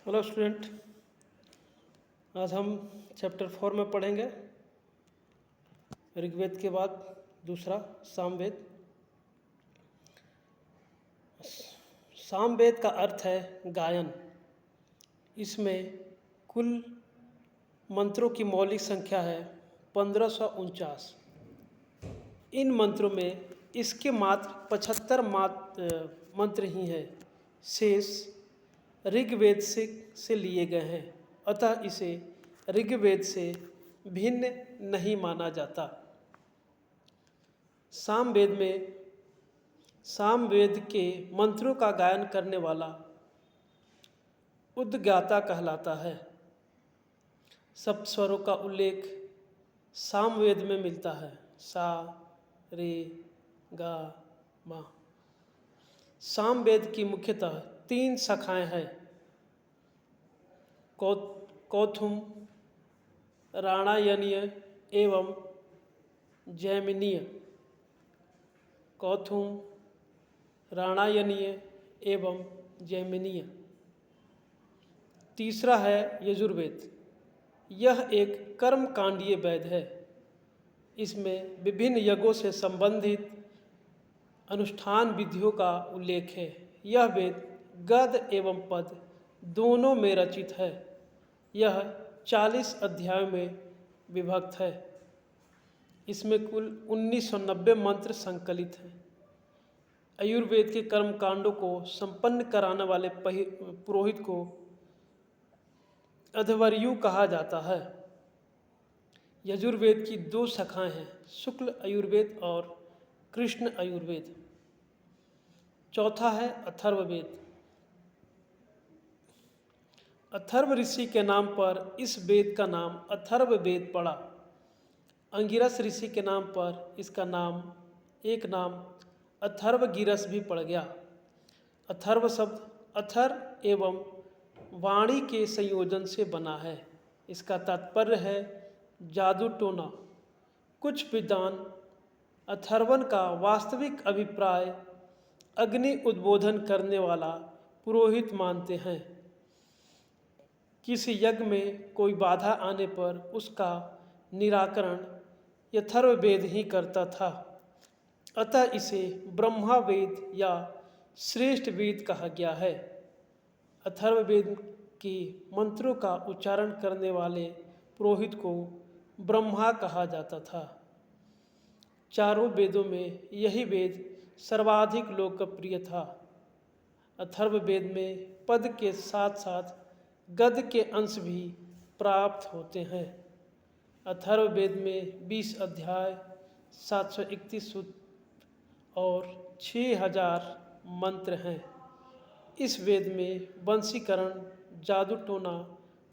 Hello student. आज हम chapter 4 में पढ़ेंगे ऋग्वेद के बाद दूसरा सामवेद। सामवेद का अर्थ है गायन। इसमें कुल मंत्रों की मौलिक संख्या है 1549। इन मंत्रों में इसके मात्र 75 मंत्र ही हैं, शेष ऋग्वेद से लिए गए हैं। अतः इसे ऋग्वेद से भिन्न नहीं माना जाता। सामवेद के मंत्रों का गायन करने वाला उद्गाता कहलाता है। सप्तस्वरों का उल्लेख सामवेद में मिलता है। सा, रे, गा, मा। सामवेद की मुख्यतः 3 शाखाएं हैं: कौथुम, राणायनीय एवं जैमिनीय। कौथुम, राणायनीय एवं जैमिनीय। तीसरा है यजुर्वेद। यह एक कर्मकांडीय वेद है। इसमें विभिन्न यज्ञों से संबंधित अनुष्ठान विधियों का उल्लेख है। यह वेद गद्य एवं पद्य दोनों में रचित है। यह 40 अध्यायों में विभक्त है। इसमें कुल 1990 मंत्र संकलित हैं। आयुर्वेद के कर्मकांडों को संपन्न कराने वाले पुरोहित को अध्वर्यु कहा जाता है। यजुर्वेद की 2 शाखाएं हैं, शुक्ल आयुर्वेद और कृष्ण आयुर्वेद। चौथा है अथर्ववेद। अथर्व ऋषि के नाम पर इस वेद का नाम अथर्ववेद पड़ा। अंगिरस ऋषि के नाम पर इसका एक नाम अथर्वगिरस भी पड़ गया। अथर्व शब्द अथर एवं वाणी के संयोजन से बना है। इसका तात्पर्य है जादू टोना। कुछ विद्वान अथर्वन का वास्तविक अभिप्राय अग्नि उद्बोधन करने वाला पुरोहित मानते हैं। किसी यज्ञ में कोई बाधा आने पर उसका निराकरण अथर्ववेद ही करता था। अतः इसे ब्रह्मवेद या श्रेष्ठ वेद कहा गया है। अथर्ववेद के मंत्रों का उच्चारण करने वाले पुरोहित को ब्रह्मा कहा जाता था। चारों वेदों में यही वेद सर्वाधिक लोकप्रिय था। अथर्ववेद में पद के साथ साथ गद्य के अंश भी प्राप्त होते हैं। अथर्ववेद में 20 अध्याय, 731 सूक्त और 6000 मंत्र हैं। इस वेद में वंशीकरण, जादू टोना,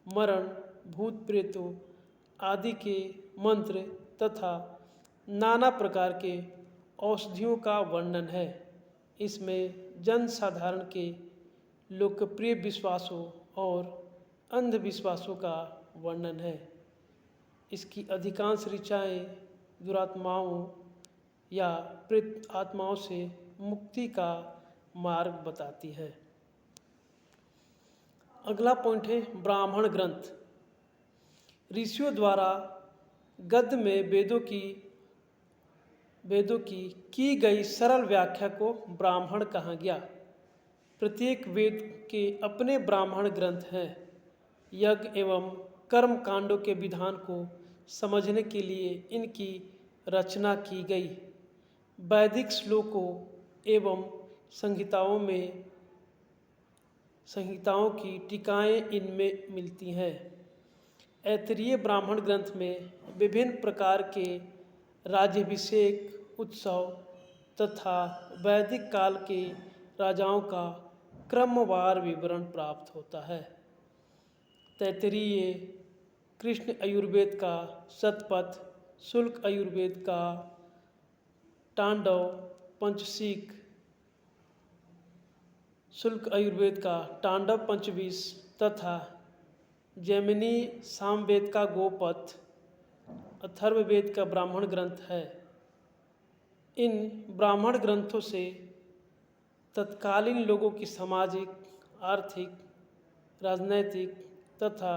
मरण, भूत प्रेतों आदि के मंत्र तथा नाना प्रकार के औषधियों का वर्णन है। इसमें जन साधारण के लोकप्रिय विश्वासों और अंधविश्वासों का वर्णन है। इसकी अधिकांश ऋचाएँ दुरात्माओं या प्रेत आत्माओं से मुक्ति का मार्ग बताती है। अगला पॉइंट है ब्राह्मण ग्रंथ। ऋषियों द्वारा गद्य में वेदों की गई सरल व्याख्या को ब्राह्मण कहा गया। प्रत्येक वेद के अपने ब्राह्मण ग्रंथ हैं। यज्ञ एवं कर्म कांडों के विधान को समझने के लिए इनकी रचना की गई। वैदिक श्लोकों एवं संहिताओं की टीकाएँ इनमें मिलती हैं। ऐतरेय ब्राह्मण ग्रंथ में विभिन्न प्रकार के राज्याभिषेक उत्सव तथा वैदिक काल के राजाओं का क्रमवार विवरण प्राप्त होता है। तैत्तिरीय कृष्ण आयुर्वेद का शतपथ, शुक्ल आयुर्वेद का तांडव पंचशीक, शुक्ल आयुर्वेद का तांडव पंचविंश तथा जैमिनी सामवेद का गोपथ अथर्ववेद का ब्राह्मण ग्रंथ है। इन ब्राह्मण ग्रंथों से तत्कालीन लोगों की सामाजिक, आर्थिक, राजनैतिक तथा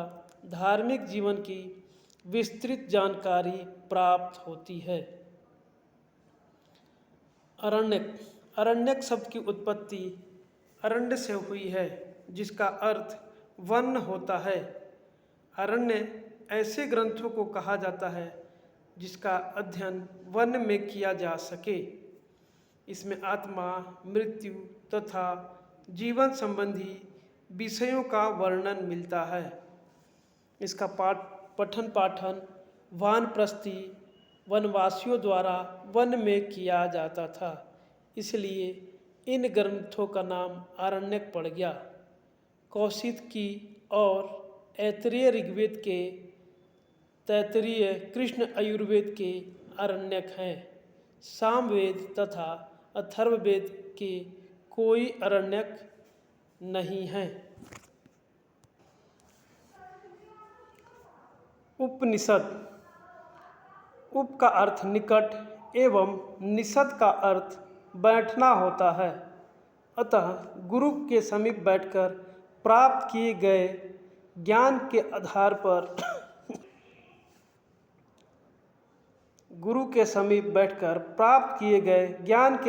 धार्मिक जीवन की विस्तृत जानकारी प्राप्त होती है। अरण्यक अरण्यक शब्द की उत्पत्ति अरण्य से हुई है, जिसका अर्थ वन होता है। अरण्य ऐसे ग्रंथों को कहा जाता है जिसका अध्ययन वन में किया जा सके। इसमें आत्मा, मृत्यु तथा जीवन संबंधी विषयों का वर्णन मिलता है। इसका पठन पाठन वानप्रस्थी वनवासियों द्वारा वन में किया जाता था, इसलिए इन ग्रंथों का नाम आरण्यक पड़ गया। कौशिकी और ऐतरेय ऋग्वेद के, तैत्तिरीय कृष्ण आयुर्वेद के आरण्यक हैं। सामवेद तथा अथर्ववेद के कोई आरण्यक नहीं हैं। उपनिषद। उप का अर्थ निकट एवं निषद का अर्थ बैठना होता है। अतः गुरु के समीप बैठकर प्राप्त किए गए ज्ञान के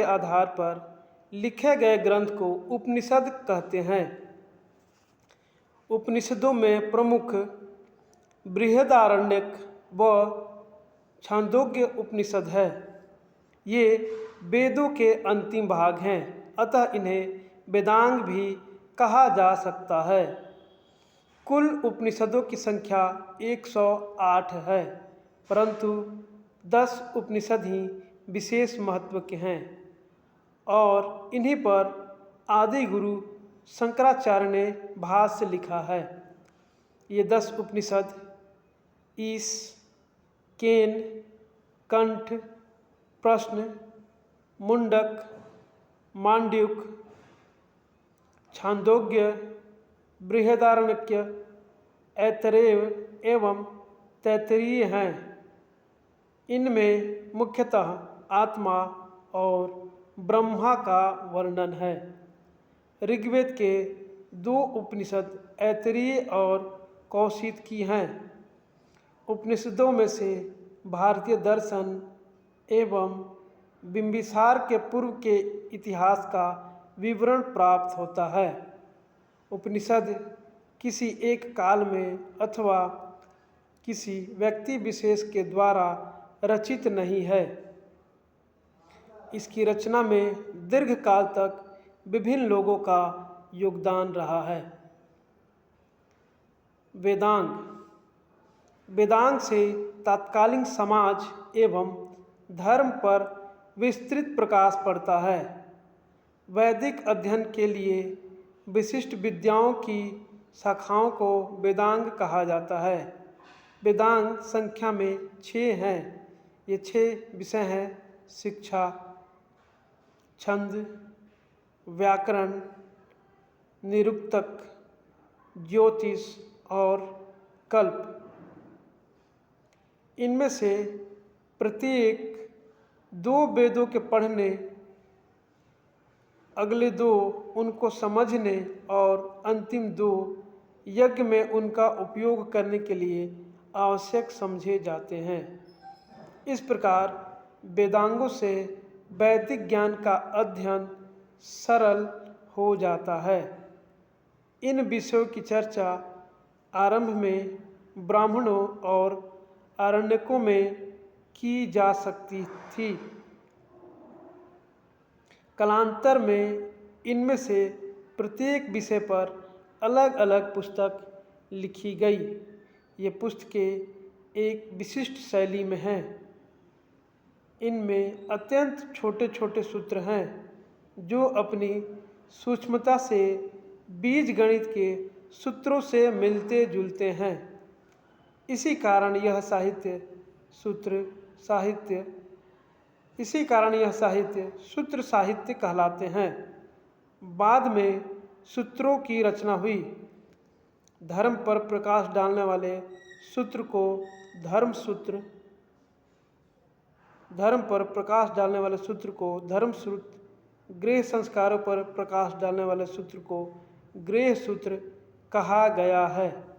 आधार पर लिखे गए ग्रंथ को उपनिषद कहते हैं। उपनिषदों में प्रमुख बृहदारण्यक व छांदोग्य उपनिषद है। ये वेदों के अंतिम भाग हैं, अतः इन्हें वेदांग भी कहा जा सकता है। कुल उपनिषदों की संख्या 108 है, परंतु 10 उपनिषद ही विशेष महत्व के हैं और इन्हीं पर आदि गुरु शंकराचार्य ने भाष्य लिखा है। ये 10 उपनिषद ईश, केन, कंठ, प्रश्न, मुंडक, मांड्युक, छांदोग्य, बृहदारण्यक, ऐतरेय एवं तैत्तिरीय हैं। इनमें मुख्यतः आत्मा और ब्रह्मा का वर्णन है। ऋग्वेद के 2 उपनिषद ऐतरेय और कौशिकी हैं। उपनिषदों में से भारतीय दर्शन एवं बिंबिसार के पूर्व के इतिहास का विवरण प्राप्त होता है। उपनिषद किसी एक काल में अथवा किसी व्यक्ति विशेष के द्वारा रचित नहीं है। इसकी रचना में दीर्घ काल तक विभिन्न लोगों का योगदान रहा है। वेदांग। वेदांग से तत्कालीन समाज एवं धर्म पर विस्तृत प्रकाश पड़ता है। वैदिक अध्ययन के लिए विशिष्ट विद्याओं की शाखाओं को वेदांग कहा जाता है। वेदांग संख्या में 6 हैं। ये 6 विषय हैं: शिक्षा, छंद, व्याकरण, निरुक्तक, ज्योतिष और कल्प। इनमें से प्रत्येक 2 वेदों के पढ़ने, अगले 2 उनको समझने और अंतिम 2 यज्ञ में उनका उपयोग करने के लिए आवश्यक समझे जाते हैं। इस प्रकार वेदांगों से वैदिक ज्ञान का अध्ययन सरल हो जाता है। इन विषयों की चर्चा आरंभ में ब्राह्मणों और आरण्यकों में की जा सकती थी। कालांतर में इनमें से प्रत्येक विषय पर अलग अलग पुस्तक लिखी गई। ये पुस्तकें एक विशिष्ट शैली में हैं। इनमें अत्यंत छोटे छोटे सूत्र हैं जो अपनी सूक्ष्मता से बीज गणित के सूत्रों से मिलते जुलते हैं। इसी कारण यह साहित्य सूत्र साहित्य कहलाते हैं। बाद में सूत्रों की रचना हुई। धर्म पर प्रकाश डालने वाले सूत्र को धर्मसूत्र, धर्म पर प्रकाश डालने वाले सूत्र को धर्मसूत्र, गृह संस्कारों पर प्रकाश डालने वाले सूत्र को गृह सूत्र, कहा गया है।